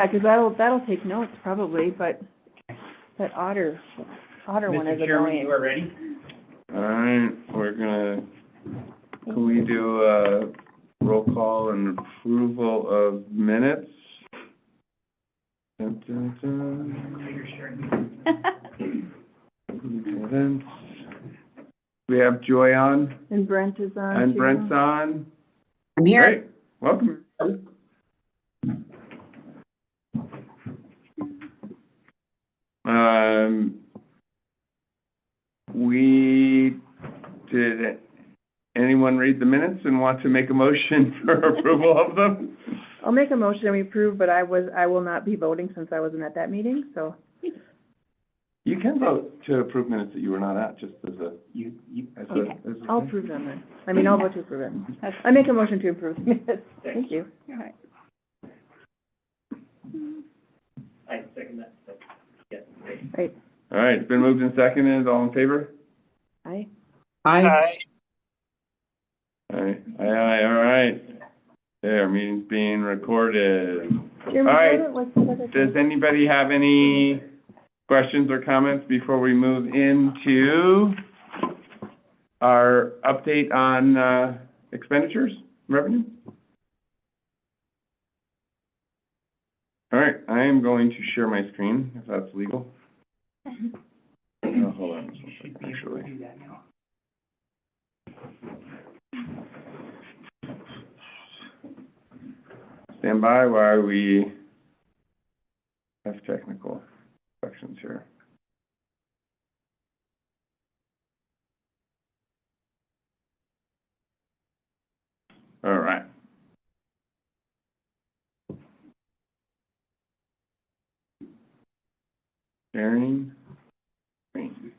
Yeah, because that'll take notes probably, but that otter one is Mr. Chairman, annoying. you are ready? All right, can we do a roll call and approval of minutes? Dun, dun, dun. Events. We have Joy on, And Brent is on and too. Brent's on. I'm here. Great, welcome. Did anyone read the minutes and want to make a motion for approval of them? I'll make a motion we approve, but I will not be voting since I wasn't at that meeting, so. You can vote to approve minutes that you were not at, just as a, as a, Okay, as a I'll thing. approve them then. I mean, I'll vote to approve it. I make a motion to approve the minutes. Thank you. All right. I second that. Yes, great. Right. All right, it's been moved and seconded, all in favor? Aye. Aye. All right. There, meeting's being recorded. Chairman, All right. what's the other thing? Does anybody have any questions or comments before we move into our update on expenditures, revenue? All right, I am going to share my screen, if that's legal. Oh, hold on, actually. Do that now. Stand by while we have technical questions here. All right. Sharing screen.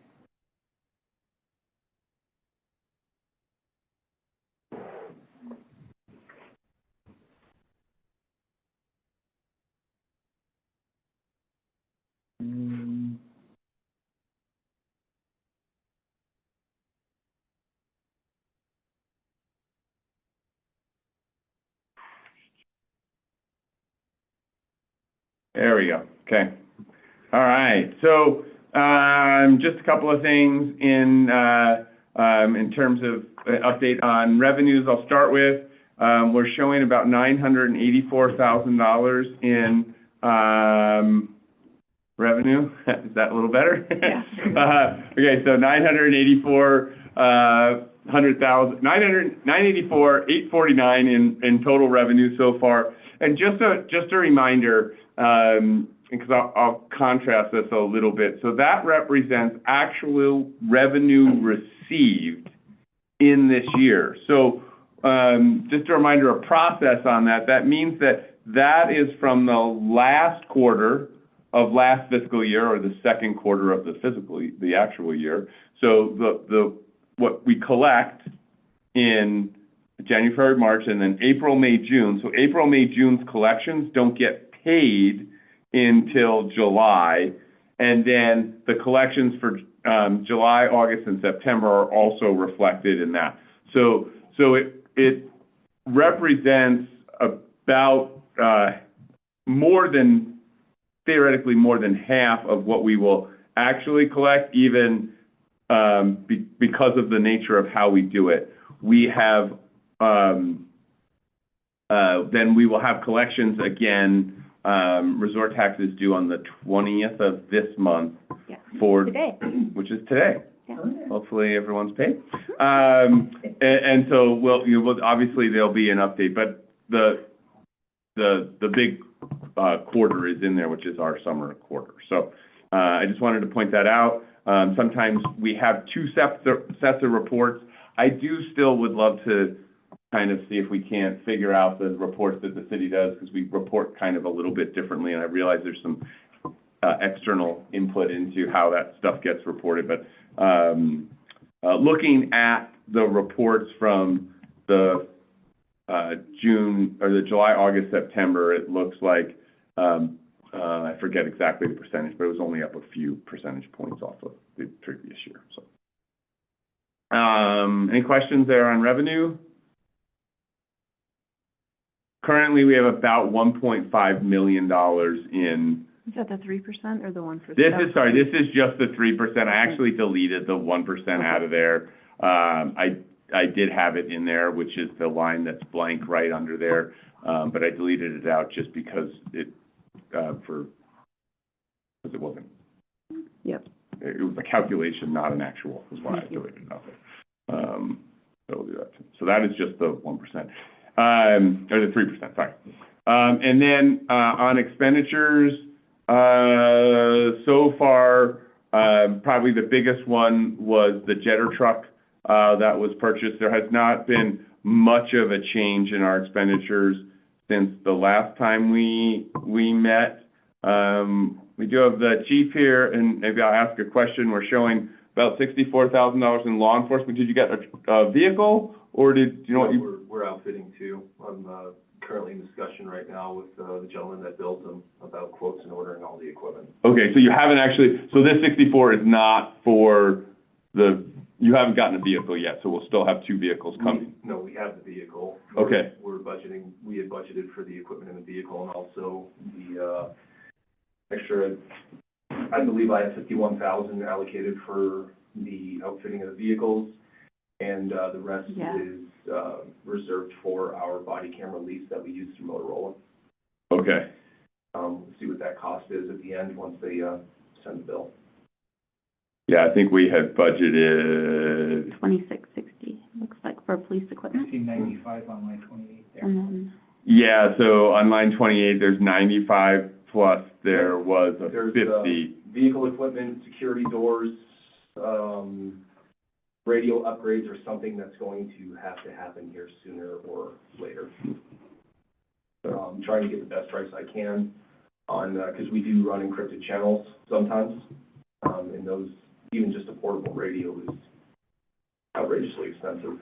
There we go. Okay. All right. So just a couple of things in terms of update on revenues. I'll start with we're showing about $984,000 in revenue. Is that a little better? Yeah. Okay. So 984,849 in total revenue so far. And just a reminder, because I'll contrast this a little bit. So that represents actual revenue received in this year. So just a reminder, a process on that. That means that is from the last quarter of last fiscal year or the second quarter of the actual year. So what we collect in January, February, March, and then April, May, June. So April, May, June's collections don't get paid until July, and then the collections for July, August, and September are also reflected in that. So it represents about theoretically more than half of what we will actually collect, even because of the nature of how we do it. We have then we will have collections again. Resort tax is due on the 20th of this month. Yeah. Today. Which is today. Yeah. Hopefully everyone's paid. And so obviously there'll be an update, but the big quarter is in there, which is our summer quarter. So I just wanted to point that out. Sometimes we have two sets of reports. I still would love to kind of see if we can't figure out the reports that the city does, because we report kind of a little bit differently, and I realize there's some external input into how that stuff gets reported. But looking at the reports from the June or the July, August, September, it looks like I forget exactly the percentage, but it was only up a few percentage points off of the previous year. So, any questions there on revenue? currently we have about $1.5 million in. Is that the 3% or the 1%? This is just the 3%. I actually deleted the 1% out of there. I did have it in there, which is the line that's blank right under there, but I deleted it out just because it wasn't. Yep. It was a calculation, not an actual, is why I deleted it out there. So we'll do that too. So that is just the 1%, or the 3%, sorry. And then on expenditures, so far, probably the biggest one was the jetter truck that was purchased. There has not been much of a change in our expenditures since the last time we met. We do have the chief here, and maybe I'll ask a question. We're showing about $64,000 in law enforcement. Did you get a vehicle, or do you know what you? We're outfitting too. I'm currently in discussion right now with the gentleman that builds them about quotes and ordering all the equipment. Okay, so you haven't actually, so this 64 is not for you haven't gotten a vehicle yet, so we'll still have 2 vehicles coming. No, we have the vehicle. Okay. We had budgeted for the equipment in the vehicle and also the extra, I believe I have $51,000 allocated for the outfitting of the vehicles, and the rest is reserved for our body camera lease that we use through Motorola. Okay. We'll see what that cost is at the end once they send the bill. Yeah, I think we had budgeted. $2,660, looks like, for police equipment. $1,595 on line 28 there. And then, Yeah, so on line 28, there's 95 plus there was a 50. Vehicle equipment, security doors, radio upgrades are something that's going to have to happen here sooner or later. I'm trying to get the best price I can on, because we do run encrypted channels sometimes, and those, even just a portable radio is outrageously expensive.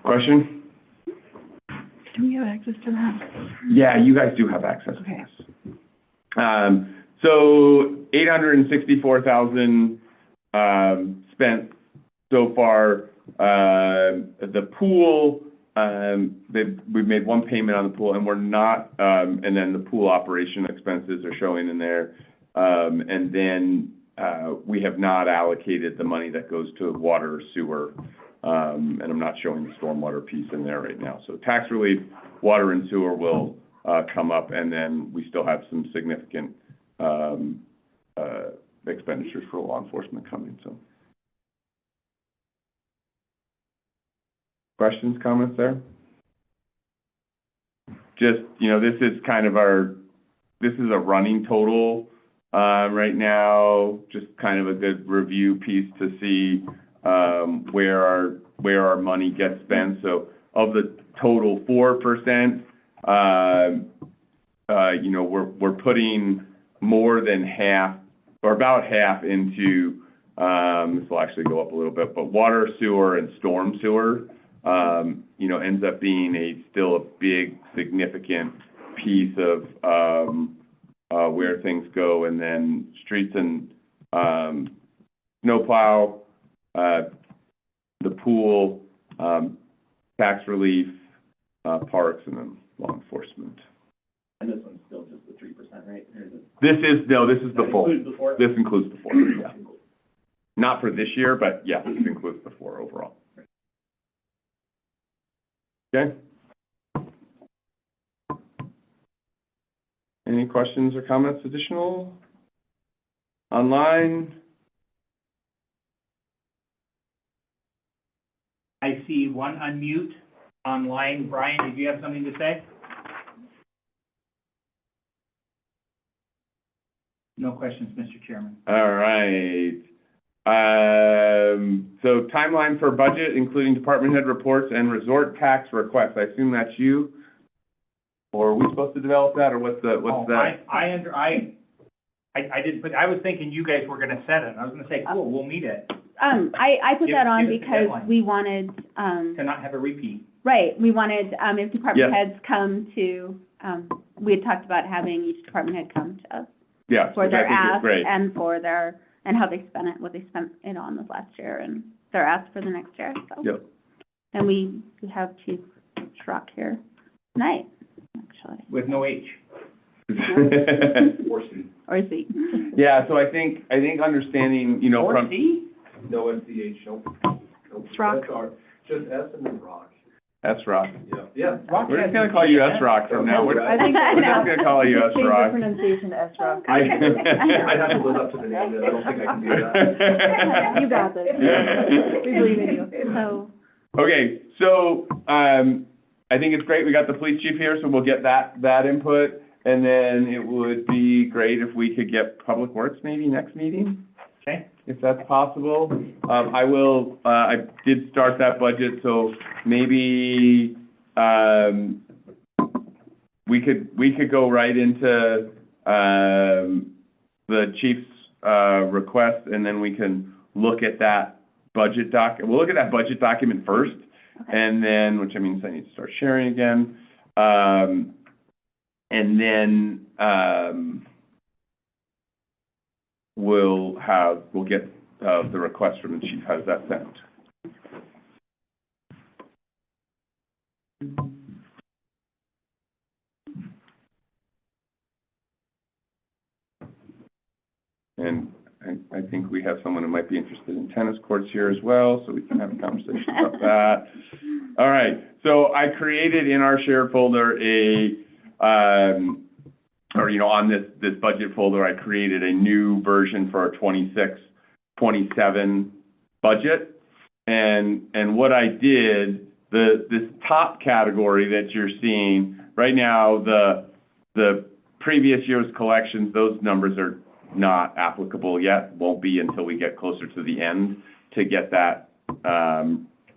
Question? Do we have access to that? Yeah, you guys do have access to Okay. this. So $864,000 spent so far. The pool, we've made one payment on the pool, and we're not, and then the pool operation expenses are showing in there. And then we have not allocated the money that goes to water or sewer, and I'm not showing the stormwater piece in there right now. So tax relief, water and sewer will come up, and then we still have some significant expenditures for law enforcement coming. So, questions, comments there? Just, you know, this is kind of this is a running total right now, just kind of a good review piece to see where our money gets spent. So of the total 4%, you know, we're putting more than half, or about half into, this will actually go up a little bit, but water, sewer, and storm sewer, you know, ends up being still a big, significant piece of where things go. And then streets and snowplow, the pool, tax relief, parks, and then law enforcement. And this one's still just the 3%, right? Or is it? This is the full. Includes the 4? This includes the 4, yeah. Not for this year, but yeah, this includes the 4 overall. Okay. Any questions or comments additional? Online? I see one unmute online. Brian, did you have something to say? No questions, Mr. Chairman. All right. So timeline for budget, including department head reports and resort tax requests. I assume that's you? Or are we supposed to develop that, or what's that? I didn't put, I was thinking you guys were gonna set it. I was gonna say, cool, we'll meet it, I put that on Give us the because deadline. we wanted, to not have a repeat. right, we wanted, if department Yeah. heads come to, we had talked about having each department head come to us Yeah, for which I their think is ask great. and for their and how they spent it, what they spent it on this last year, and their ask for the next year, so. Yep. And we have Chief Schrock here tonight, actually, With no H. Or C. or Z. Yeah, so I think understanding, you know, Or from, C? No SCH, nope. Nope. It's rock. That's our- just S and then rock. S-Rock. Yeah, yeah. Rock We're has just gonna a call C you in it. S-Rock from now. We're I think we're just gonna call you change the S-Rock. pronunciation to S-Rock. I'd have to live up to the name, and I don't think I can do that. You got this. We believe in you. So, Okay, so, I think it's great, we got the police chief here, so we'll get that input. And then it would be great if we could get Public Works maybe next meeting, Okay. if that's possible. I did start that budget, so maybe, we could go right into, the chief's, request, and then we can look at that budget we'll look at that budget document first, and then, which means I need to start sharing again. And then, we'll get, the request from the chief. How does that sound? And I think we have someone who might be interested in tennis courts here as well, so we can have a conversation about that. All right, so I created in our shared folder on this budget folder, I created a new version for our 26-27 budget. And what I did, this top category that you're seeing, right now, the previous year's collections, those numbers are not applicable yet, won't be until we get closer to the end to get that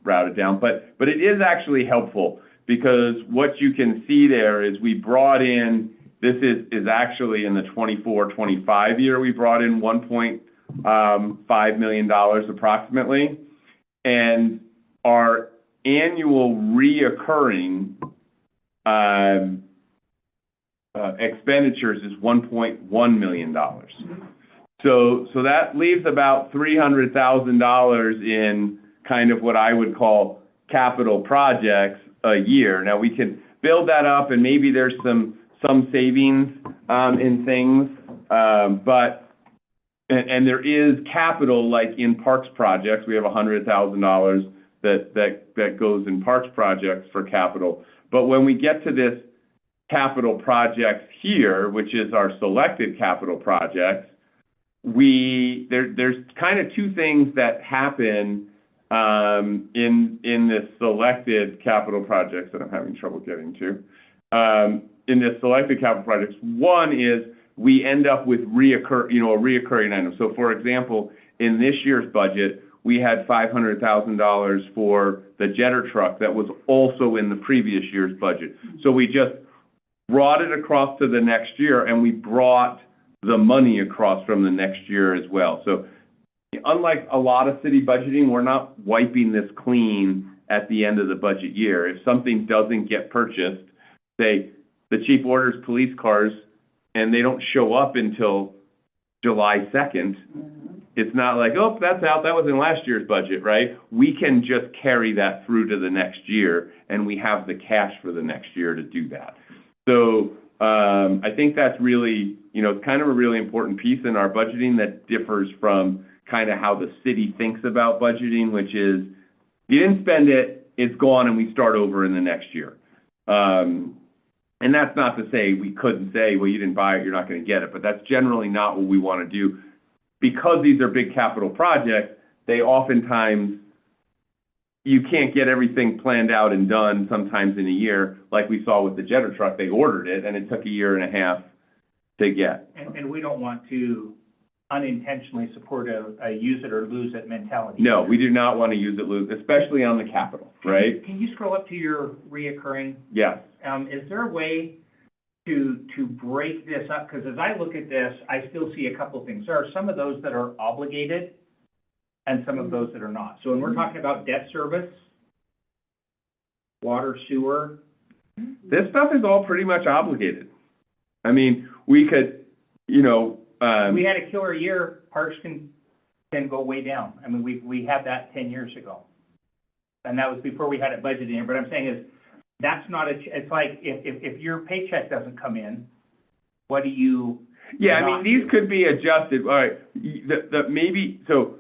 routed down. But it is actually helpful, because what you can see there is we brought in, this is actually in the 24-25 year, we brought in $1.5 million approximately. And our annual reoccurring expenditures is $1.1 million. So that leaves about $300,000 in kind of what I would call capital projects a year. Now, we can build that up, and maybe there's some savings in things, but there is capital, like in parks projects. We have $100,000 that goes in parks projects for capital. But when we get to this capital projects here, which is our selected capital projects, there's kind of two things that happen in this selected capital projects that I'm having trouble getting to. In this selected capital projects, one is we end up with a reoccurring item. So, for example, in this year's budget, we had $500,000 for the jetter truck that was also in the previous year's budget. So we just brought it across to the next year, and we brought the money across from the next year as well. So unlike a lot of city budgeting, we're not wiping this clean at the end of the budget year. If something doesn't get purchased, say the chief orders police cars and they don't show up until July 2nd, it's not like, oh, that's out, that was in last year's budget, right? We can just carry that through to the next year, and we have the cash for the next year to do that. So I think that's really, it's kind of a really important piece in our budgeting that differs from kind of how the city thinks about budgeting, which is you didn't spend it, it's gone, and we start over in the next year. And that's not to say we couldn't say, well, you didn't buy it, you're not going to get it, but that's generally not what we want to do. Because these are big capital projects, they oftentimes, you can't get everything planned out and done sometimes in a year. Like we saw with the jetter truck, they ordered it, and it took a year and a half to get. And we don't want to unintentionally support a use it or lose it mentality. No, we do not want to use it, lose, especially on the capital, right? Can you scroll up to your reoccurring? Yes. Is there a way to break this up? Because as I look at this, I still see a couple things. There are some of those that are obligated and some of those that are not. So when we're talking about debt service, water, sewer. This stuff is all pretty much obligated. I mean, we could, We had a killer year, parks can can go way down. I mean, we had that 10 years ago. And that was before we had it budgeted in here. But I'm saying is, that's not it's like, if your paycheck doesn't come in, what do you? Yeah, I mean, not these do? could be adjusted, all right, maybe, so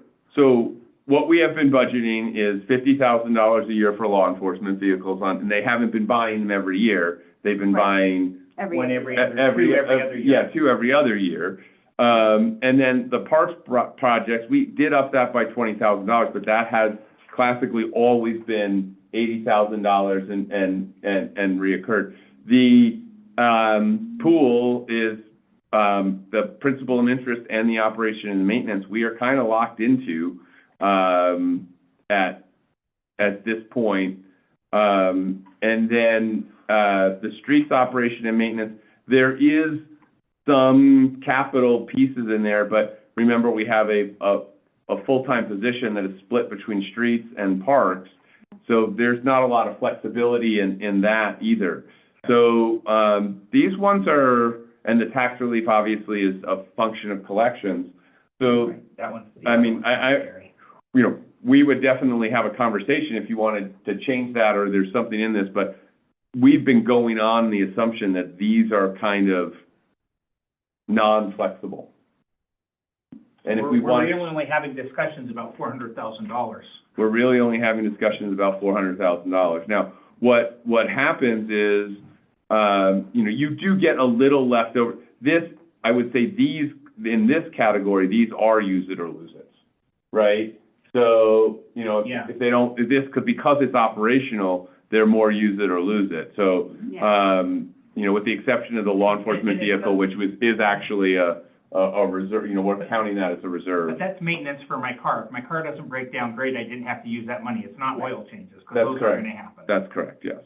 what we have been budgeting is $50,000 a year for law enforcement vehicles and they haven't been buying them every year. They've been buying One every other, every two every other year. Yeah, 2 every other year. And then the parks projects, we did up that by $20,000, but that has classically always been $80,000 and reoccurred. The pool is the principal and interest and the operation and maintenance. We are kind of locked into at this point. And then the streets operation and maintenance, there is some capital pieces in there, but remember we have a full-time position that is split between streets and parks. So there's not a lot of flexibility in that either. So these ones are, and the tax relief obviously is a function of collections. So, That one's. I mean, you know, we would definitely have a conversation if you wanted to change that or there's something in this, but we've been going on the assumption that these are kind of non-flexible. And if we want, We're really only having discussions about $400,000. we're really only having discussions about $400,000. Now, what happens is, you know, you do get a little left over. This, I would say these, in this category, these are use it or lose it, right? So, you know, Yeah. if they don't, this could, because it's operational, they're more use it or lose it. So, you know, with the exception of the law enforcement vehicle, which is actually a reserve, you know, we're counting that as a reserve. But that's maintenance for my car. If my car doesn't break down, great, I didn't have to use that money. It's not oil changes, because That's those are correct. gonna happen. That's correct, yes.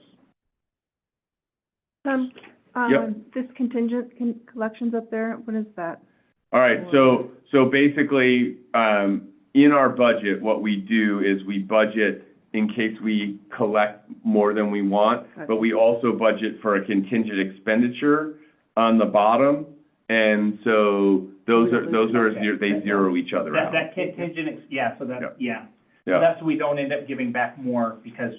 Yep. This contingent collections up there, what is that? All right, so basically, in our budget, what we do is we budget in case we collect more than we want, but we also budget for a contingent expenditure on the bottom, and so those are, they zero each other out. That contingent, so that, Yep. yeah. Yeah. So that's so we don't end up giving back more, because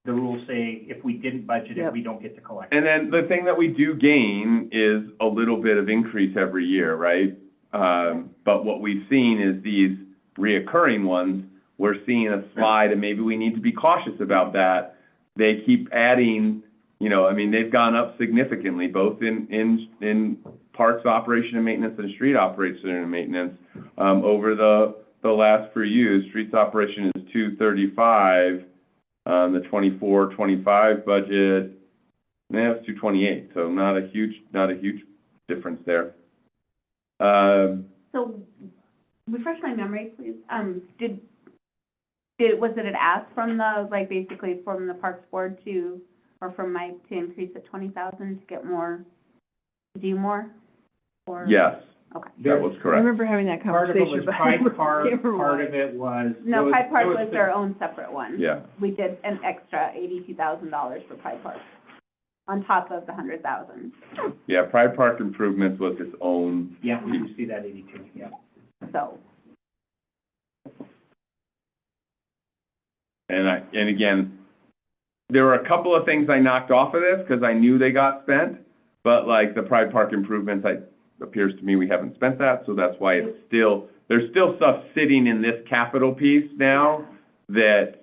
the rules say if we didn't budget it, Yep. we don't get to collect it. And then the thing that we do gain is a little bit of increase every year, right? But what we've seen is these reoccurring ones, we're seeing a slide, and maybe we need to be cautious about that. They keep adding, you know, I mean, they've gone up significantly, both in parks operation and maintenance and street operation and maintenance, over the last few years. Streets operation is $235, the 24-25 budget, it's $228, so not a huge difference there. So, refresh my memory, please. Was it an ask from the, like, basically from the Parks Board or from Mike to increase it 20,000 to get more, to do more? Or? Yes, Okay. that was I correct. remember having that Part of it conversation, was but I Pride can't Park, remember part why. of it was. No, Pride Park was the- their own separate one. Yeah. We did an extra $82,000 for Pride Park, on top of the 100,000. Yeah, Pride Park Improvements was its own. Yeah, we do see that 82, yeah. So, And again, there were a couple of things I knocked off of this because I knew they got spent, but like the Pride Park Improvements, appears to me we haven't spent that, so that's why it's still, there's still stuff sitting in this capital piece now that,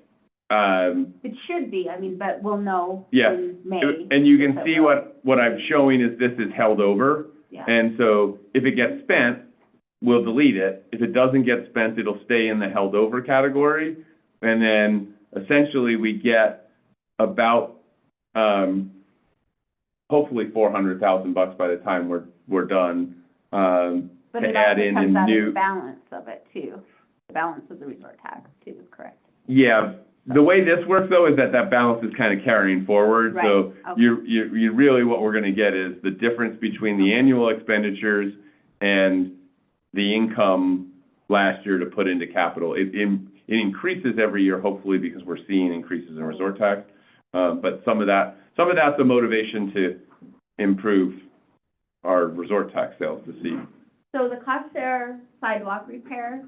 it should be, I mean, but we'll know Yeah. in May. and you can if it see will. what I'm showing is this is held over. Yeah. And so if it gets spent, we'll delete it. If it doesn't get spent, it'll stay in the held over category. And then essentially we get about, hopefully $400,000 by the time we're done, But to it add also in comes out of new. the balance of it too, the balance of the resort tax too, correct? Yeah, the way this works though is that balance is kind of carrying forward. Right, So okay. you really, what we're gonna get is the difference between the annual expenditures and the income last year to put into capital. It increases every year, hopefully, because we're seeing increases in resort tax. But some of that's the motivation to improve our resort tax sales, to see So the cost share sidewalk repair,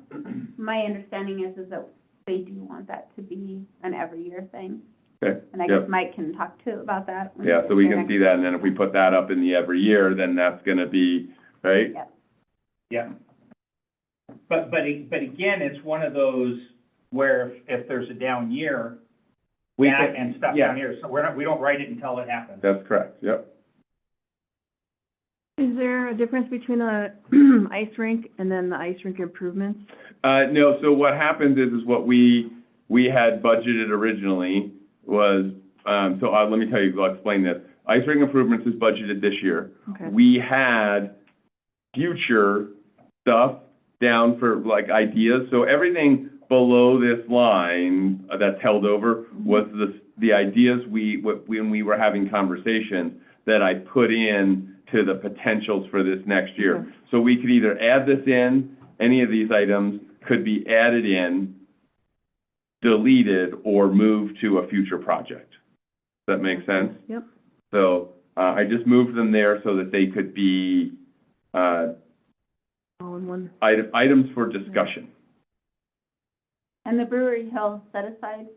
my understanding is that they do want that to be an every year thing. Okay, And I yep. guess Mike can talk to about that. when Yeah, he so we gets can there see that, and then if we put that up in the every year, then that's gonna be, right? Yep. Yeah. But again, it's one of those where if there's a down year, We that can- and stuff yeah. down here, so we don't write it until it happens. That's correct, yep. Is there a difference between a ice rink and then the ice rink improvements? No, so what happens is what we had budgeted originally was, let me tell you, I'll explain this. Ice rink improvements is budgeted this year. Okay. We had future stuff down for like ideas, so everything below this line that's held over was the ideas when we were having conversations that I put in to the potentials for this next year. Okay. So we could either add this in, any of these items could be added in, deleted, or moved to a future project. Does that make sense? Yep. So, I just moved them there so that they could be, All in one. items for discussion. And the Brewery Hill set aside,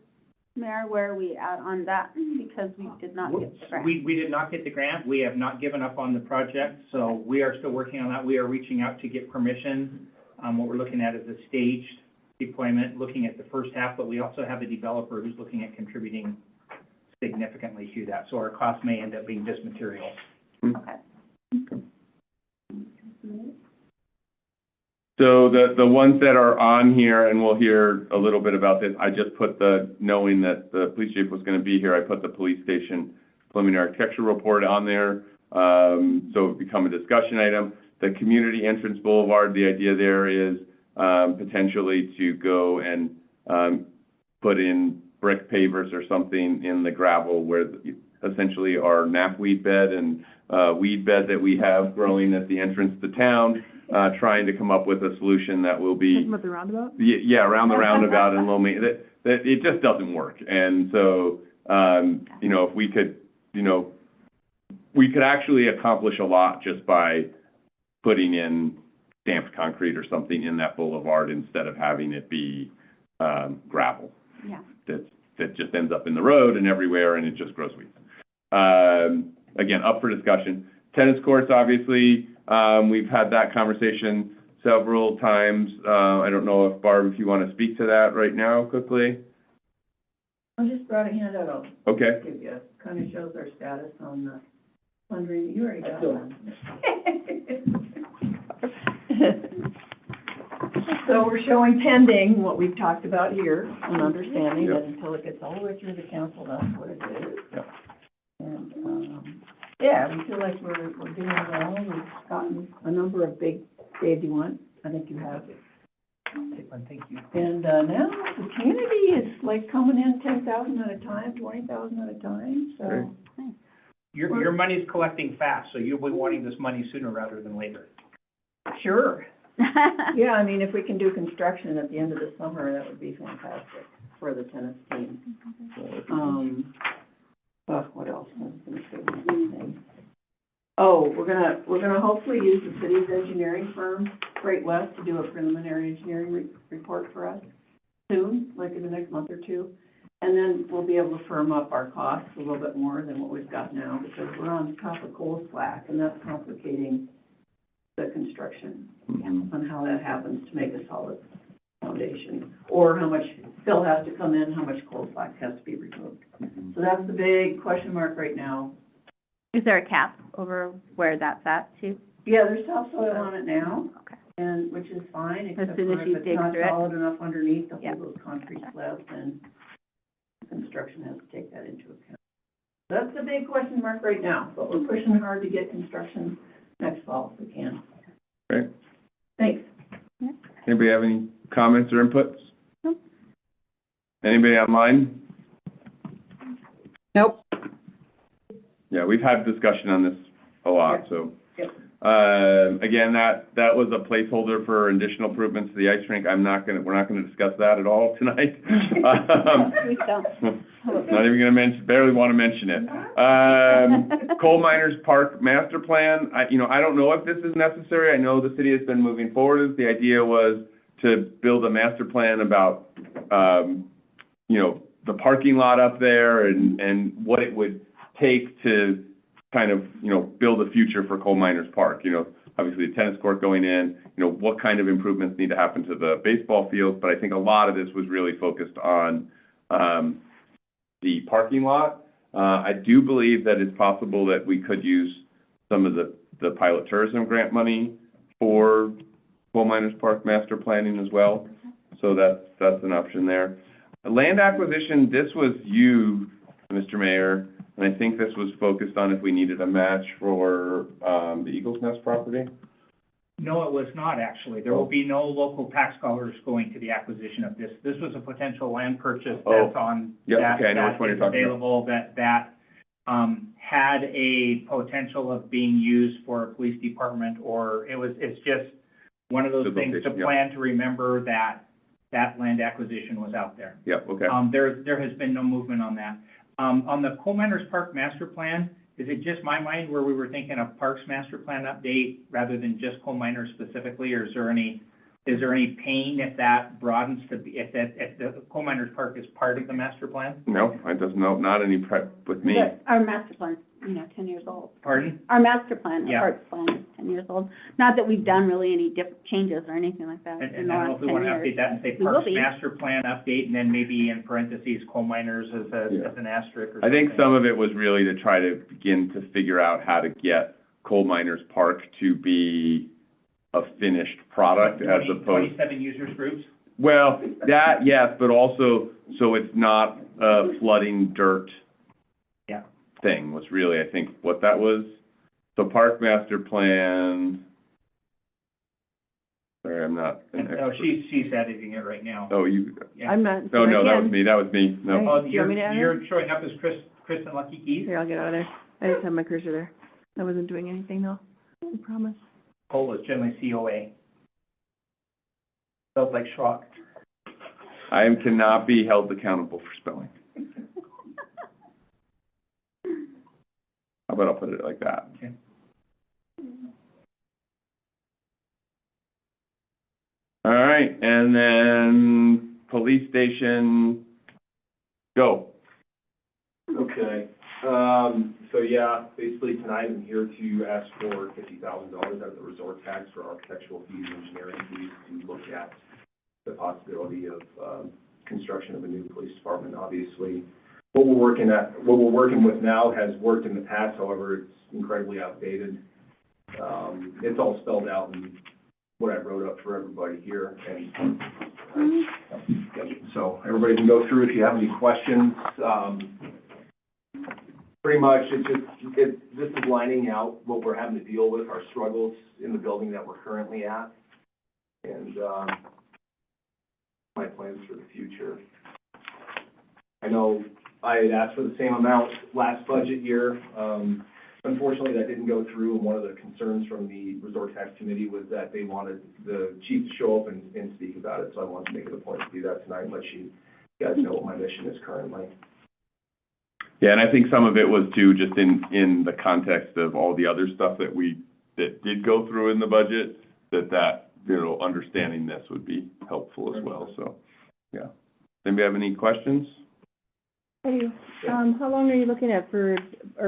Mayor, where are we at on that? Because we did not get the grant. We did not get the grant. We have not given up on the project, so we are still working on that. We are reaching out to get permission. What we're looking at is a staged deployment, looking at the first half, but we also have a developer who's looking at contributing significantly to that. So our cost may end up being just materials. Okay. So the ones that are on here, and we'll hear a little bit about this, I just put knowing that the police chief was gonna be here, I put the police station preliminary architectural report on there, so it become a discussion item. The community entrance boulevard, the idea there is, potentially to go and, put in brick pavers or something in the gravel where essentially our knapweed bed and, weed bed that we have growing at the entrance to town, trying to come up with a solution that will be. Talking about the roundabout? Yeah, around the roundabout and low maintenance, that it just doesn't work. And so, if we could, we could actually accomplish a lot just by putting in stamped concrete or something in that boulevard instead of having it be, gravel. Yeah. That just ends up in the road and everywhere, and it just grows weeds. Again, up for discussion. Tennis courts, obviously, we've had that conversation several times. I don't know if, Barb, if you want to speak to that right now quickly? I just brought a handout I'll Okay. give you, kind of shows our status on the fundraising, you already got one. So we're showing pending what we've talked about here, and understanding that until it gets all the way through the council, that's what it is. Yep. And, yeah, we feel like we're doing well, we've gotten a number of big, Dave, do you want? I think you have. Thank you. And, now the community is like coming in 10,000 at a time, 20,000 at a time, so. Your money's collecting fast, so you'll be wanting this money sooner rather than later. Sure. Yeah, I mean, if we can do construction at the end of the summer, that would be fantastic for the tennis team. What else? I was gonna say one thing. Oh, we're gonna hopefully use the city's engineering firm, Great West, to do a preliminary engineering report for us soon, like in the next month or two. And then we'll be able to firm up our costs a little bit more than what we've got now, because we're on top of coal slack, and that's complicating the construction on how that happens to make a solid foundation, or how much fill has to come in, how much coal slack has to be removed. So that's the big question mark right now. Is there a cap over where that's at too? Yeah, there's topsoil on it now, Okay. and, which is fine, As except soon as for you if dig it's not through it. solid enough underneath to Yep. hold those concrete slabs, then construction has to take that into account. That's the big question mark right now, but we're pushing hard to get construction next fall if we can. Great. Thanks. Anybody have any comments or inputs? Nope. Anybody online? Nope. Yeah, we've had discussion on this a lot, so. Yep. Again, that was a placeholder for additional improvements to the ice rink. We're not gonna discuss that at all tonight. Please don't. Not even gonna barely want to mention it. Coal Miners Park Master Plan, I don't know if this is necessary. I know the city has been moving forward. The idea was to build a master plan about, the parking lot up there and what it would take to kind of, build a future for Coal Miners Park. Obviously the tennis court going in, what kind of improvements need to happen to the baseball field. But I think a lot of this was really focused on the parking lot. I do believe that it's possible that we could use some of the pilot tourism grant money for Coal Miners Park master planning as well. So that's an option there. Land acquisition, this was you, Mr. Mayor, and I think this was focused on if we needed a match for the Eagles Nest property. No, it was not, actually. There will be no local tax dollars going to the acquisition of this. This was a potential land purchase that's on, Yeah, okay, I know which one you're talking about. available, that had a potential of being used for a police department, or it's just one of those things to plan to remember that land acquisition was out there. Yep, okay. There has been no movement on that. On the Coal Miners Park master plan, is it just my mind where we were thinking of Parks master plan update rather than just coal miners specifically, or is there any pain if that broadens to be, if the Coal Miners Park is part of the master plan? No, it doesn't, not any prep with me. But our master plan's, 10 years old. Pardon? Our master plan, Yeah. our parks plan is 10 years old. Not that we've done really any changes or anything like that in And the I don't know last if we 10 want to years. update that and say We will Parks be. master plan update, and then maybe in parentheses, coal miners as Yeah. an asterisk or I think something. some of it was really to try to begin to figure out how to get Coal Miners Park to be a finished product as opposed, 27 users groups? well, that, yes, but also, so it's not a flooding dirt Yeah. thing was really, I think, what that was. So Park Master Plan, sorry, I'm not an Oh, expert. she's editing it right now. Oh, you, Yeah. I'm not. no, that again. was me, no. Right. Oh, Do you want me to add you're showing up as Kristen Lucky Keys? Here, I'll get out of there. I just have my cursor there. I wasn't doing anything though, I promise. Cole is generally COA. Spelled like Schrock. I cannot be held accountable for spelling. How about I'll put it like that? Okay. All right, and then police station, go. Okay, so yeah, basically tonight I'm here to ask for $50,000 out of the resort tax for architectural fees and engineering fees to look at the possibility of, construction of a new police department. Obviously, what we're working with now has worked in the past, however, it's incredibly outdated. It's all spelled out in what I wrote up for everybody here, and so everybody can go through if you have any questions. Pretty much, this is lining out what we're having to deal with, our struggles in the building that we're currently at, and my plans for the future. I know I had asked for the same amount last budget year. Unfortunately, that didn't go through, and one of the concerns from the Resort Tax Committee was that they wanted the chief to show up and speak about it, so I wanted to make it a point to do that tonight and let you guys know what my mission is currently. Yeah, and I think some of it was too, just in the context of all the other stuff that did go through in the budget, that understanding this would be helpful as well, so, yeah. Anybody have any questions? Hey, how long are you looking at or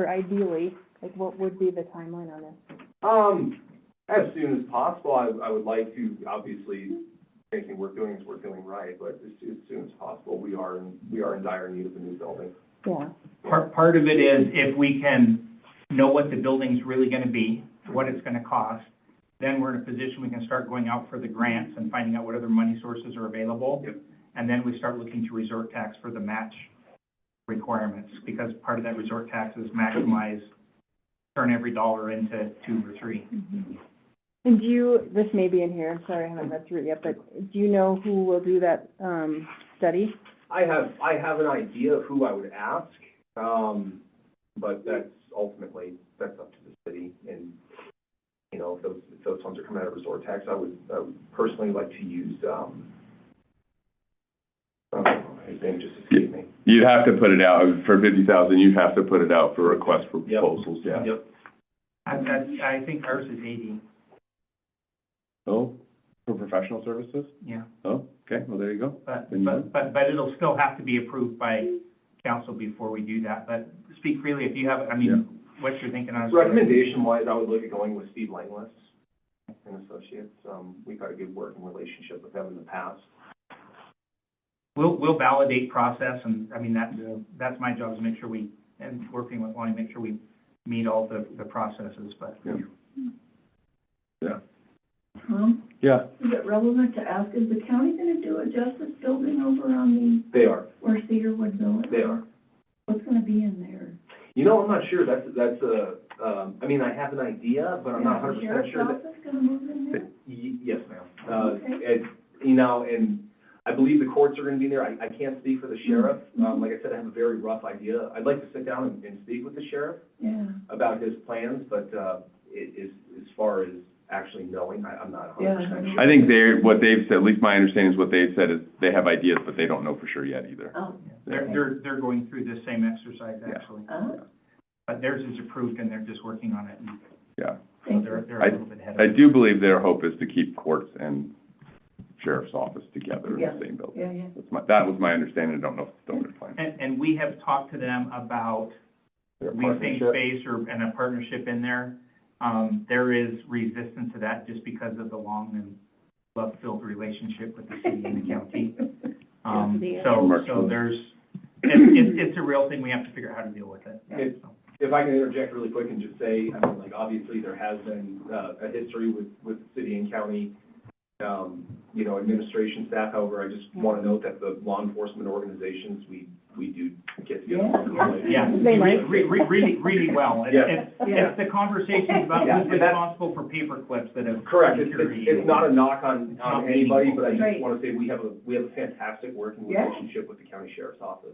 ideally, like what would be the timeline on this? As soon as possible. I would like to, obviously, anything we're doing is we're doing right, but as soon as possible. We are in dire need of a new building. Yeah. Part of it is if we can know what the building's really gonna be, what it's gonna cost, then we're in a position we can start going out for the grants and finding out what other money sources are available. Yep. And then we start looking to resort tax for the match requirements, because part of that resort tax is maximize, turn every dollar into 2 or 3. Mm-hmm. And this may be in here, I'm sorry, I haven't read through it yet, but do you know who will do that, study? I have an idea of who I would ask, but that's up to the city. And, if those funds are coming out of resort tax, I would personally like to use, His name just escaped me. You'd have to put it out, for 50,000, you'd have to put it out for request for Yep. proposals, yeah. Yep. I think ours is 80, Oh, for professional services? yeah. Oh, okay, well, there you go. But Then you- but it'll still have to be approved by council before we do that. But speak freely if you have, I Yeah. mean, what you're thinking on. Recommendation-wise, I would look at going with Steve Langless and Associates. We've had a good working relationship with them in the past. We'll validate process, and, I mean, that's my job, is make sure we, and working with Lonnie, make sure we meet all the processes, but. Yeah. Yeah. Tom, Yeah. is it relevant to ask, is the county gonna do a justice building over on They are, where Cedarwood Village? they are. What's gonna be in there? You know, I'm not sure, that's I mean, I have an idea, but I'm not Yeah, 100% sure that. Sheriff's office gonna move in there? Yes, ma'am. Okay. You know, and I believe the courts are gonna be there. I can't speak for the sheriff. Like I said, I have a very rough idea. I'd like to sit down and speak with the sheriff Yeah. about his plans, but, as far as actually knowing, I'm not 100% Yeah. sure. I think what they've said, at least my understanding is what they've said is they have ideas, but they don't know for sure yet either. Oh, They're going through the same exercise, Yeah. actually. uh, But theirs is approved, and they're just working on it, and Yeah. so they're a little bit ahead of I it. do believe their hope is to keep courts and sheriff's office together in Yeah. the same building. yeah, yeah. That was my understanding. I don't know if it's still their plan. And we have talked to them about Their leasing partnership. space and a partnership in there. There is resistance to that just because of the long and love-filled relationship with the city and the county. So there's, it's a real thing. We have to figure out how to deal with it. It- So. If I can interject really quick and just say, I mean, like, obviously, there has been, a history with city and county, you know, administration staff. However, I just want to note that the law enforcement organizations, we do get together. Yeah, Very nice. really well. Yeah. It's the conversations about Yeah, who's and that- responsible for paper clips that have. Correct, it's deteriorated. not a knock on Not anybody, but I Right. just want to say we have a fantastic working Yeah. relationship with the county sheriff's office.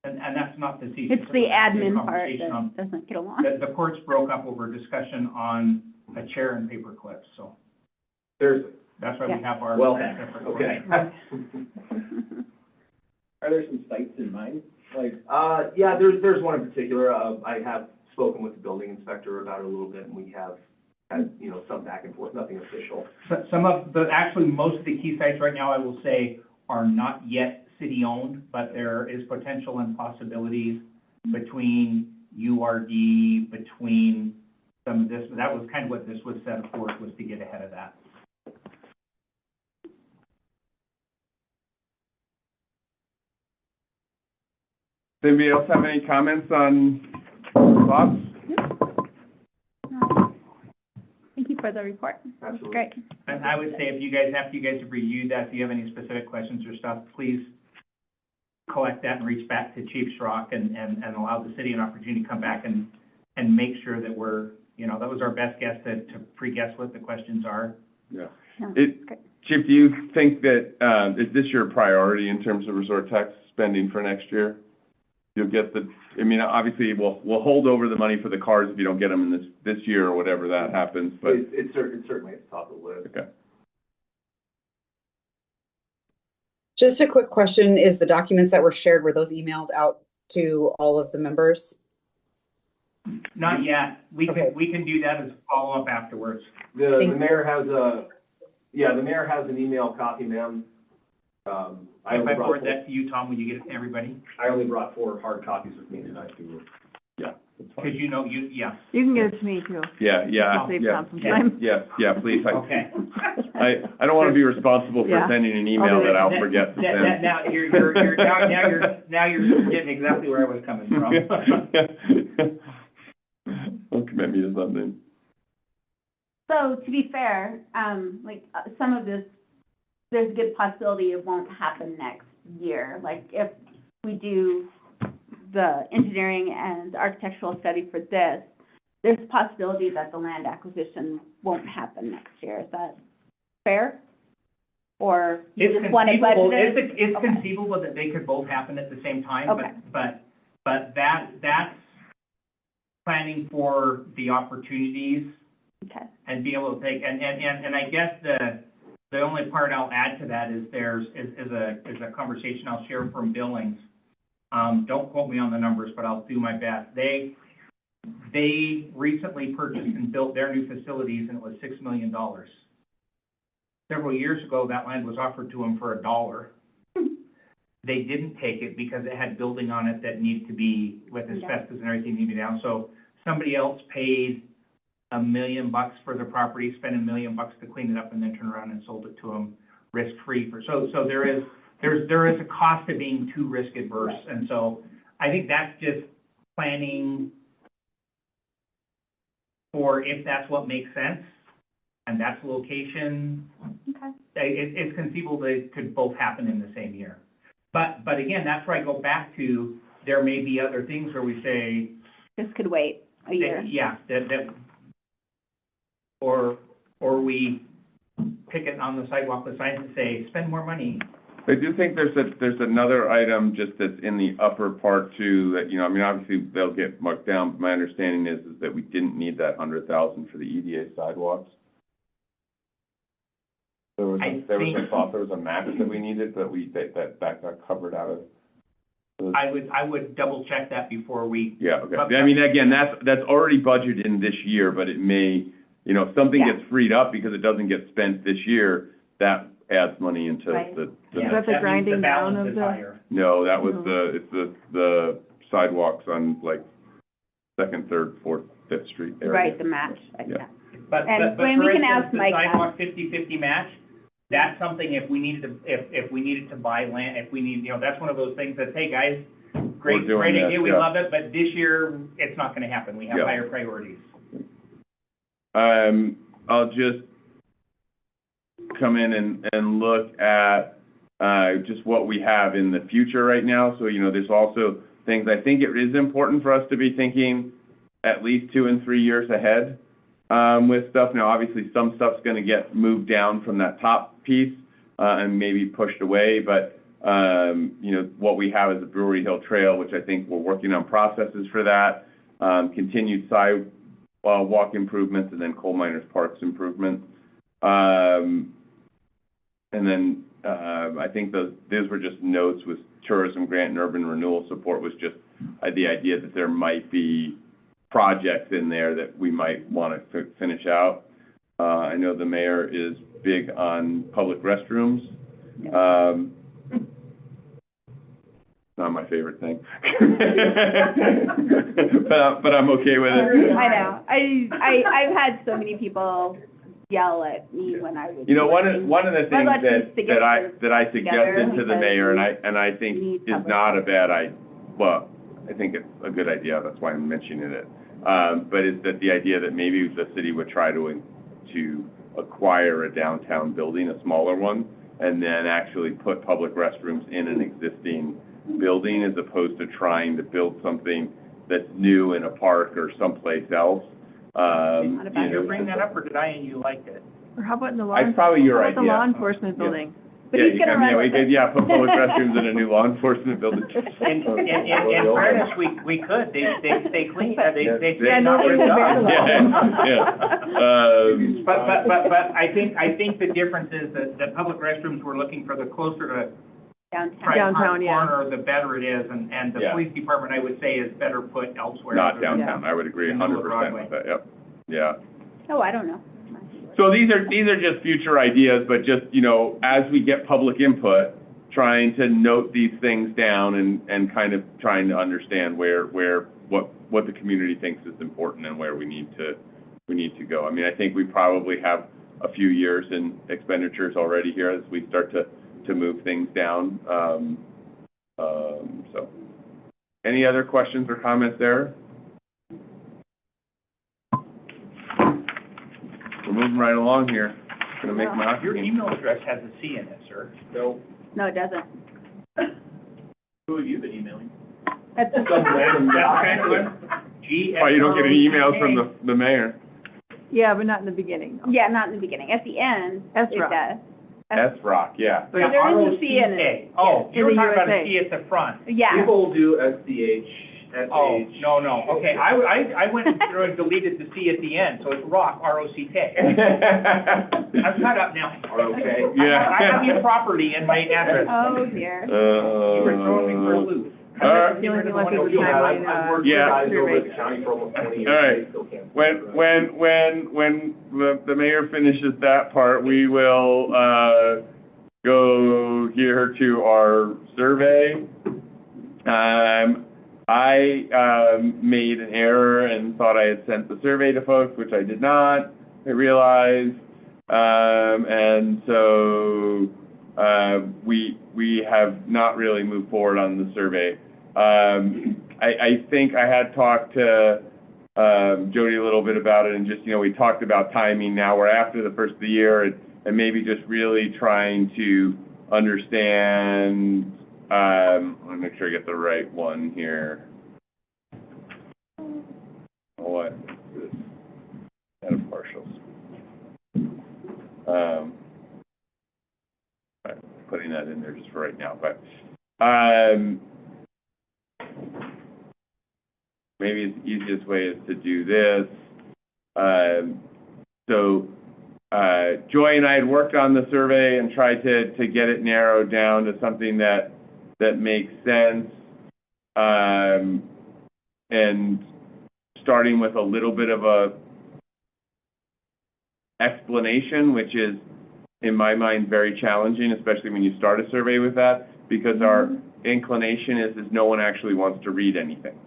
And that's not the secret. It's the admin part Conversation on- that doesn't get along. The courts broke up over discussion on a chair and paper clips, so Seriously, that's why we have our. well, separate okay. Are there some sites in mind? Like, Yeah, there's one in particular. I have spoken with the building inspector about it a little bit, and we have had, you know, some back and forth, nothing official. Some of the, actually, most of the key sites right now, I will say, are not yet city-owned, but there is potential and possibilities between URD, between some of this, that was kind of what this was set for, was to get ahead of that. Does anybody else have any comments on thoughts? Thank you for the report. That's Absolutely. great. And I would say, if you guys, after you guys have reviewed that, if you have any specific questions or stuff, please collect that and reach back to Chief Schrock and allow the city an opportunity to come back and make sure that we're, you know, that was our best guess to pre-guess what the questions are. Yeah. Yeah, It- great. Chief, do you think that, is this your priority in terms of resort tax spending for next year? You'll get I mean, obviously, we'll hold over the money for the cars if you don't get them in this year or whatever that happens, but, It's certainly at the top of the list. okay. Just a quick question, is the documents that were shared, were those emailed out to all of the members? Not yet. We Okay. can do that as a follow-up afterwards. The Thank mayor has the mayor has an email copy, ma'am. I If only I brought forward that to you, Tom, will you get it to everybody? I only brought 4 hard copies with me tonight. Yeah, that's fine. Because you know, yeah, You can give it to me too. Yeah, Save yeah, Tom some time. yeah, please. okay. I don't want to be responsible for Yeah. sending an email that I'll forget to send. Now you're getting exactly where I was coming from. Don't commit me to something. So to be fair, some of this, there's a good possibility it won't happen next year. Like if we do the engineering and architectural study for this, there's a possibility that the land acquisition won't happen next year. Is that fair? Or you It's just want to conceivable, budget it? it's Okay. conceivable that they could both happen at the same time, Okay. but that's planning for the opportunities Okay. and be able to take, and I guess The only part I'll add to that is is a conversation I'll share from Billings. Don't quote me on the numbers, but I'll do my best. They recently purchased and built their new facilities, and it was $6 million. Several years ago, that land was offered to them for $1. They didn't take it because it had building on it that needed to be, with asbestos and everything, needed to be down. So somebody else paid $1 million for the property, spent $1 million to clean it up, and then turn around and sold it to them risk-free. So there is a cost to being too risk adverse, and so I think that's just planning for if that's what makes sense, and that's the location. Okay. It's conceivable that it could both happen in the same year. But again, that's where I go back to, there may be other things where we say, This could wait a year. yeah, or we pick it on the sidewalk with signs and say, spend more money. I do think there's another item just that's in the upper part too, that, I mean, obviously they'll get marked down, but my understanding is that we didn't need that 100,000 for the EDA sidewalks. There was a thought there was a match that we needed, but that got covered out of. I would double check that before we. Yeah, okay. I mean, again, that's already budgeted in this year, but it may, if something gets freed up because it doesn't get spent this year, that adds money into the. Is that the grinding down of the? Higher. No, that was the sidewalks on like 2nd, 3rd, 4th, 5th Street area. Right, the match. Yeah. But And for when we can instance, ask Mike the sidewalk 50-50 match, that's something if we needed to buy land, if we need, that's one of those things that, hey, guys, great idea, we love it, but this year, it's not gonna happen. We have higher priorities. I'll just come in and look at just what we have in the future right now. So, there's also things, I think it is important for us to be thinking at least 2 and 3 years ahead with stuff. Now, obviously, some stuff's going to get moved down from that top piece and maybe pushed away, but, what we have is the Brewery Hill Trail, which I think we're working on processes for that, continued sidewalk improvements, and then Coal Miners Parks improvement. And then I think those were just notes with tourism grant and urban renewal support was just the idea that there might be projects in there that we might want to finish out. I know the mayor is big on public restrooms. Not my favorite thing, but I'm okay with it. I know. I've had so many people yell at me when I was. One of the things that I suggested to the mayor, and I think is not a bad idea. Well, I think it's a good idea. That's why I'm mentioning it. But is that the idea that maybe the city would try to acquire a downtown building, a smaller one, and then actually put public restrooms in an existing building as opposed to trying to build something that's new in a park or someplace else. Did you bring that up, or did I and you like it? Or how about in the law? It's probably your how about idea. the law enforcement building? But he's gonna run with it. Put public restrooms in a new law enforcement building. In fairness, we could. They stay clean. They Yeah, not no, ripped off. Yeah. But I think the difference is that the public restrooms, we're looking for the closer to Downtown, yeah. corner, the better it is, and the police department, I would say, is better put elsewhere. Not downtown. I would agree 100% with that. Yep. Yeah. Oh, I don't know. So these are just future ideas, but just, as we get public input, trying to note these things down and kind of trying to understand what the community thinks is important and where we need to go. I mean, I think we probably have a few years in expenditures already here as we start to move things down. So any other questions or comments there? We're moving right along here. Gonna make my Your email address has a C in it, sir. No, it doesn't. Who have you been emailing? That's That's Franklin. Oh, you don't get any emails from the mayor. Yeah, but not in the beginning. Yeah, not in the beginning. At the end, it SROC. does. SROC, yeah. But there is a C in it. Oh, Yeah. you were In the talking about USA. a C at the front. Yeah. People do SCH Oh, no, okay, I went through and deleted the C at the end, so it's Rock, R-O-C-K. I'm caught up now. Okay. Yeah. I have your property and my address. Oh, dear. You were throwing me for a loop. All right. The only thing left is I the feel bad. timeline, I've worked with Yeah. guys over at survey. the county for almost 20 years. All right. They still can't. When the mayor finishes that part, we will, go here to our survey. I made an error and thought I had sent the survey to folks, which I did not, I realized. And so, we have not really moved forward on the survey. I think I had talked to, Jody a little bit about it, and just, we talked about timing. Now we're after the first of the year, and maybe just really trying to understand, let me make sure I get the right one here. What is this? Net of partials. Putting that in there just for right now, but, maybe the easiest way is to do this. Joy and I had worked on the survey and tried to get it narrowed down to something that makes sense. And starting with a little bit of a explanation, which is, in my mind, very challenging, especially when you start a survey with that, because our inclination is no one actually wants to read anything.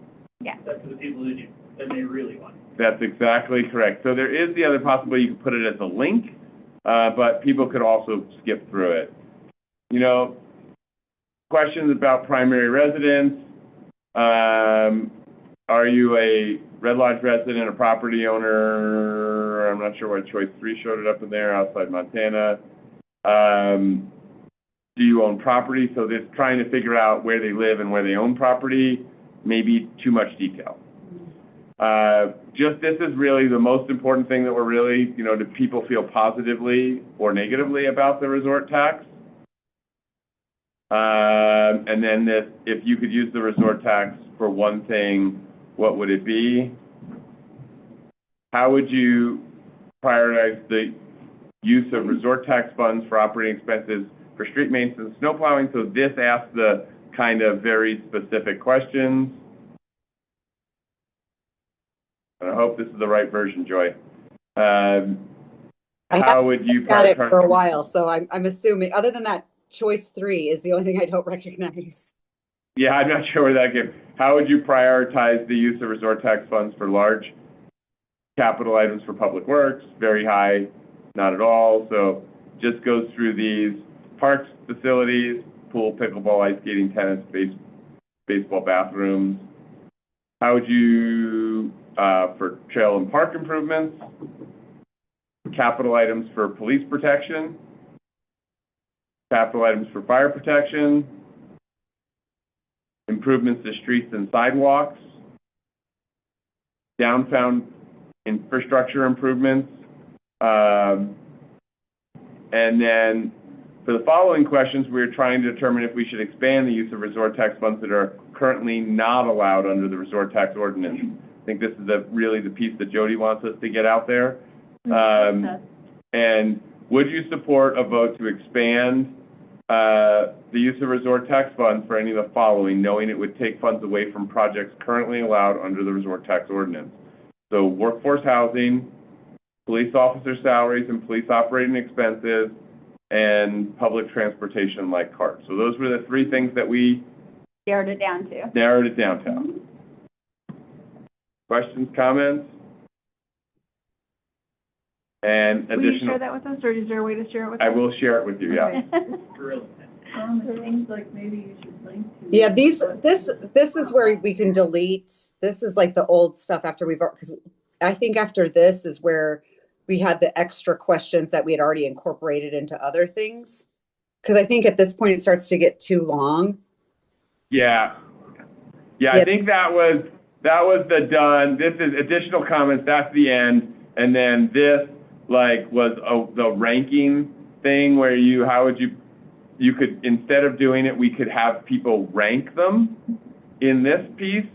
That's for the people who do, and they really want. That's exactly correct. So there is the other possibility you could put it as a link, but people could also skip through it. Questions about primary residence. Are you a Red Lodge resident, a property owner? I'm not sure why choice 3 showed it up in there, outside Montana. Do you own property? So this trying to figure out where they live and where they own property, maybe too much detail. Just this is really the most important thing that we're really, do people feel positively or negatively about the resort tax? And then this, if you could use the resort tax for one thing, what would it be? How would you prioritize the use of resort tax funds for operating expenses for street maintenance and snow plowing? So this asks the kind of very specific questions. And I hope this is the right version, Joy. How would you Got it for a prioritize? while, so I'm assuming, other than that, choice 3 is the only thing I don't recognize. Yeah, I'm not sure where that came. How would you prioritize the use of resort tax funds for large capital items for public works? Very high, not at all. So just goes through these parks, facilities, pool, pickleball, ice skating, tennis, baseball bathrooms. How would you, for trail and park improvements, capital items for police protection, capital items for fire protection, improvements to streets and sidewalks, downtown infrastructure improvements, and then for the following questions, we're trying to determine if we should expand the use of resort tax funds that are currently not allowed under the resort tax ordinance. I think this is really the piece that Jody wants us to get out there. And would you support a vote to expand the use of resort tax funds for any of the following, knowing it would take funds away from projects currently allowed under the resort tax ordinance? So workforce housing, police officer salaries and police operating expenses, and public transportation like carts. So those were the 3 things that we Narrowed it down to. Questions, comments? And Will you additional, share that with us, or is there a way to share it with us? I will share it with you, yeah. Really. It seems like maybe you should link to. Yeah, this is where we can delete. This is like the old stuff after because I think after this is where we had the extra questions that we had already incorporated into other things. Because I think at this point it starts to get too long. Yeah. Yeah, I think that was the done. This is additional comments, that's the end. And then this was the ranking thing where you could, instead of doing it, we could have people rank them in this piece.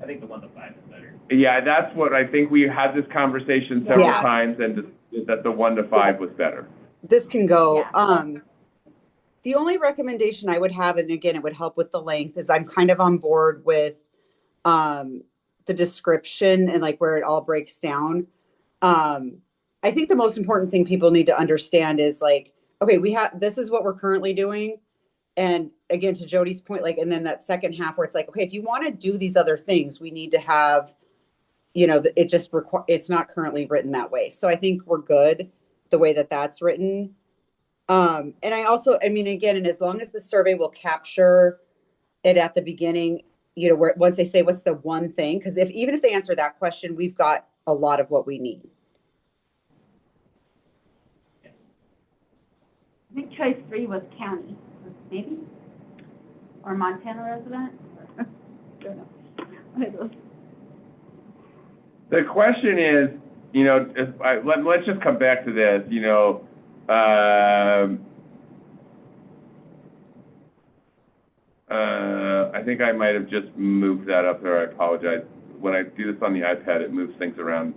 I think the 1 to 5 is better. Yeah, that's what, I think we had this conversation several Yeah. times, and that the 1 to 5 was better. This can go, Yeah. the only recommendation I would have, and again, it would help with the length, is I'm kind of on board with, the description and like where it all breaks down. I think the most important thing people need to understand is like, okay, this is what we're currently doing. And again, to Jody's point, like, and then that second half where it's like, okay, if you want to do these other things, we need to have, it's not currently written that way. So I think we're good the way that that's written. And again, and as long as the survey will capture it at the beginning, where once they say, what's the one thing? Because even if they answer that question, we've got a lot of what we need. I think choice 3 was county, maybe? Or Montana resident? Don't know. One of those. The question is, let's just come back to this, I think I might have just moved that up there, I apologize. When I do this on the iPad, it moves things around,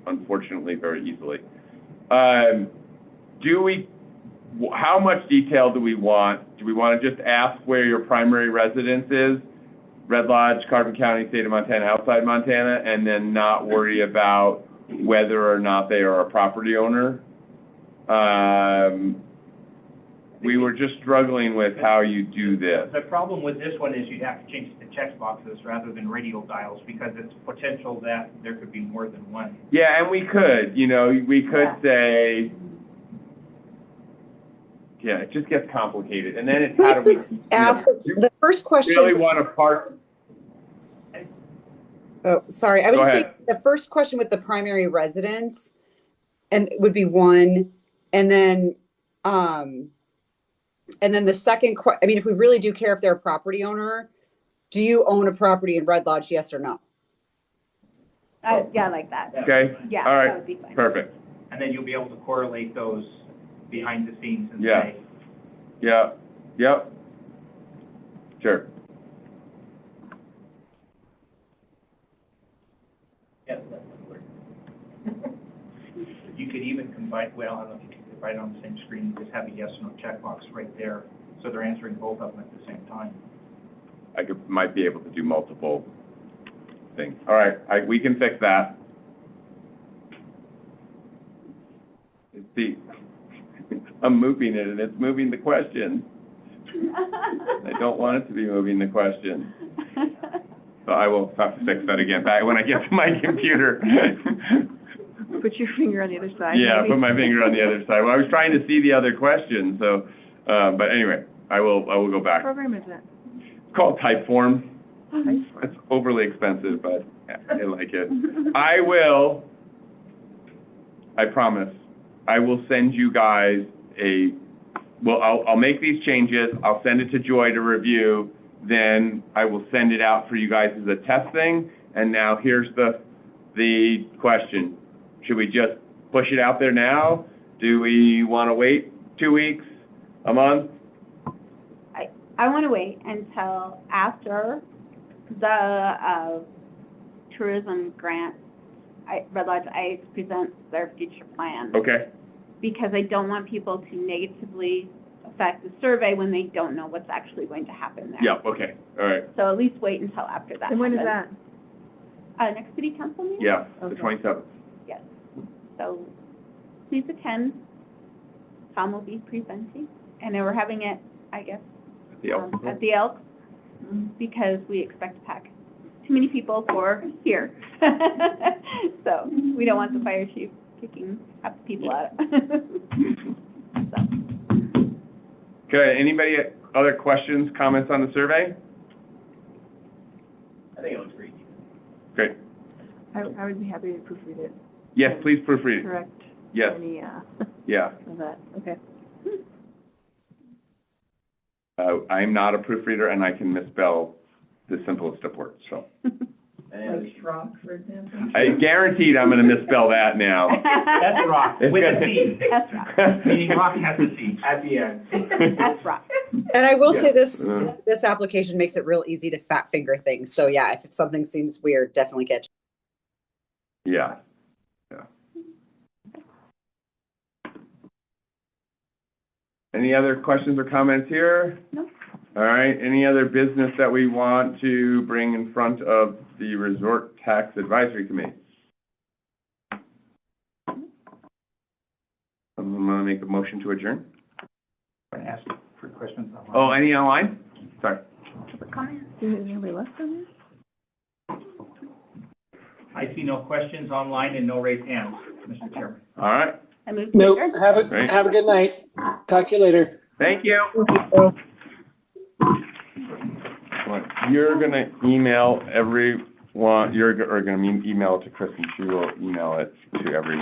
unfortunately, very easily. How much detail do we want? Do we want to just ask where your primary residence is? Red Lodge, Carbon County, State of Montana, outside Montana, and then not worry about whether or not they are a property owner? We were just struggling with how you do this. The problem with this one is you'd have to change the check boxes rather than radial dials because it's potential that there could be more than one. Yeah, and we could, we could say, yeah, it just gets complicated. And then it's how do we Ask the first question. really want to park? Oh, sorry. I was Go just ahead. saying the first question with the primary residence and it would be 1. And then the second if we really do care if they're a property owner, do you own a property in Red Lodge? Yes or no? Yeah, I like that. Okay? Yeah, All that right, would be fine. perfect. And then you'll be able to correlate those behind the scenes and Yeah. say, Yeah, yep. Sure. Yeah, that would work. you could even combine, well, I don't know if you could combine it on the same screen, just have a yes or no checkbox right there. So they're answering both of them at the same time. Might be able to do multiple things. All right, we can fix that. See, I'm moving it and it's moving the question. I don't want it to be moving the question. So I will have to fix that again back when I get to my computer. Put your finger on the other side. Yeah, maybe. put my finger on the other side. Well, I was trying to see the other question, so, but anyway, I will go What back. program is that? It's called Typeform. Typeform. It's overly expensive, but I like it. I promise, I will send you guys I'll make these changes, I'll send it to Joy to review, then I will send it out for you guys as a test thing, and now here's the question. Should we just push it out there now? Do we want to wait 2 weeks, a month? I want to wait until after the tourism grant, Red Lodge Ice presents their future plan. Okay, Because I don't want people to negatively affect the survey when they don't know what's actually going to happen there. yeah, okay, all right, So at least wait until after that And when is happens. that? Next city council meeting? yeah, the Okay. 27th. Yes. So please attend. Tom will be presenting. And then we're having it, I guess, at the Elks, because we expect to pack too many people for here. So we don't want the fire chief kicking up people out. So, Okay, anybody, other questions, comments on the survey? I think it looks pretty. Great. I would be happy to proofread it. Yes, please proofread it. Correct. Yes, Any, yeah. of that, okay. I'm not a proofreader and I can misspell the simplest of words, so. Like Schrock, for example. I guaranteed I'm gonna misspell that now. That's rock, with a C. That's rock. Meaning rock has a C. At the end. That's rock. And I will say Yes. this application makes it real easy to fat finger things. So yeah, if it's something seems weird, definitely catch. Yeah. Any other questions or comments here? No. All right, any other business that we want to bring in front of the Resort Tax Advisory Committee? I'm gonna make a motion to adjourn. I'm gonna ask for questions online. Oh, any online? Sorry. Is anybody left on there? I see no questions online and no raised hands, Mr. Chairman. All right, I moved to Nope, adjourn. Great. have a good night. Talk to you later. thank you. Thank you. You're gonna email everyone, you're gonna email it to Chris and she will email it to everyone.